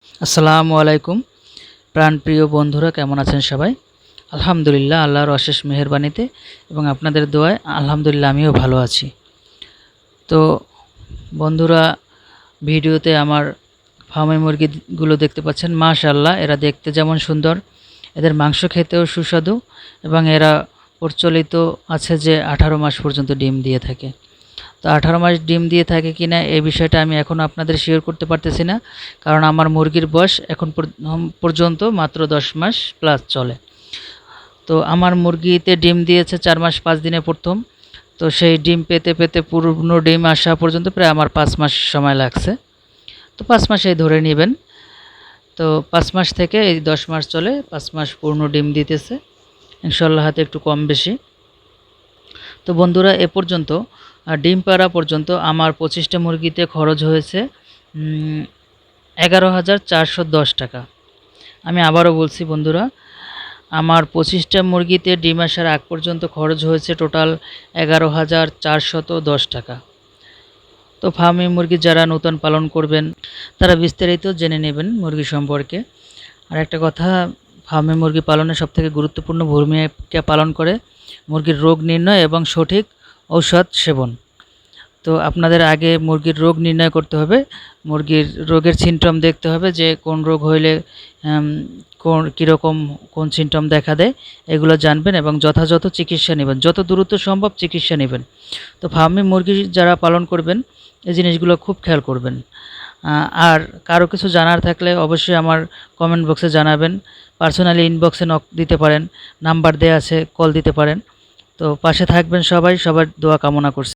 আসসালামু আলাইকুম প্রাণপ্রিয় বন্ধুরা, কেমন আছেন সবাই? আলহামদুলিল্লাহ, আল্লাহর অশেষ মেহেরবানিতে এবং আপনাদের দোয়ায় আলহামদুলিল্লাহ আমিও ভালো আছি। তো বন্ধুরা, ভিডিওতে আমার ফার্মের মুরগিগুলো দেখতে পাচ্ছেন। মাশাআল্লাহ, এরা দেখতে যেমন সুন্দর, এদের মাংস খেতেও সুস্বাদু এবং এরা প্রচলিত আছে যে 18 মাস পর্যন্ত ডিম দিয়ে থাকে। তো 18 মাস ডিম দিয়ে থাকে কিনা এই বিষয়টা আমি এখনও আপনাদের শেয়ার করতে পারতেছি না, কারণ আমার মুরগির বয়স এখন পর্যন্ত মাত্র 10 মাস প্লাস চলে। তো আমার মুরগিতে ডিম দিয়েছে 4 মাস 5 দিনে প্রথম। তো সেই ডিম পেতে পেতে পূর্ণ ডিম আসা পর্যন্ত প্রায় আমার 5 মাস সময় লাগছে। তো 5 মাসেই ধরে নেবেন। তো 5 মাস থেকে এই 10 মাস চলে, 5 মাস পূর্ণ ডিম দিতেছে ইনশাল্লাহ, হাতে একটু কম বেশি। তো বন্ধুরা, এ পর্যন্ত ডিম পাড়া পর্যন্ত আমার 25টা মুরগিতে খরচ হয়েছে 11,410 টাকা। আমি আবারও বলছি বন্ধুরা, আমার 25টা মুরগিতে ডিম আসার আগ পর্যন্ত খরচ হয়েছে টোটাল 11,410 টাকা। তো ফার্মি মুরগি যারা নতুন পালন করবেন তারা বিস্তারিত জেনে নেবেন মুরগি সম্পর্কে। আর একটা কথা, ফার্মে মুরগি পালনে সবথেকে গুরুত্বপূর্ণ ভূমিকা পালন করে মুরগির রোগ নির্ণয় এবং সঠিক ঔষধ সেবন। তো আপনাদের আগে মুরগির রোগ নির্ণয় করতে হবে, মুরগির রোগের সিমটম দেখতে হবে যে কোন রোগ হইলে কীরকম কোন সিমটম দেখা দেয়, এগুলো জানবেন এবং যথাযথ চিকিৎসা নেবেন, যত দ্রুত সম্ভব চিকিৎসা নেবেন। তো ফার্মে মুরগি যারা পালন করবেন এই জিনিসগুলো খুব খেয়াল করবেন। আর কারো কিছু জানার থাকলে অবশ্যই আমার কমেন্ট বক্সে জানাবেন, পার্সোনালি ইনবক্সে নক দিতে পারেন, নাম্বার দেওয়া আছে, কল দিতে পারেন। তো পাশে থাকবেন সবাই, সবার দোয়া কামনা করছি।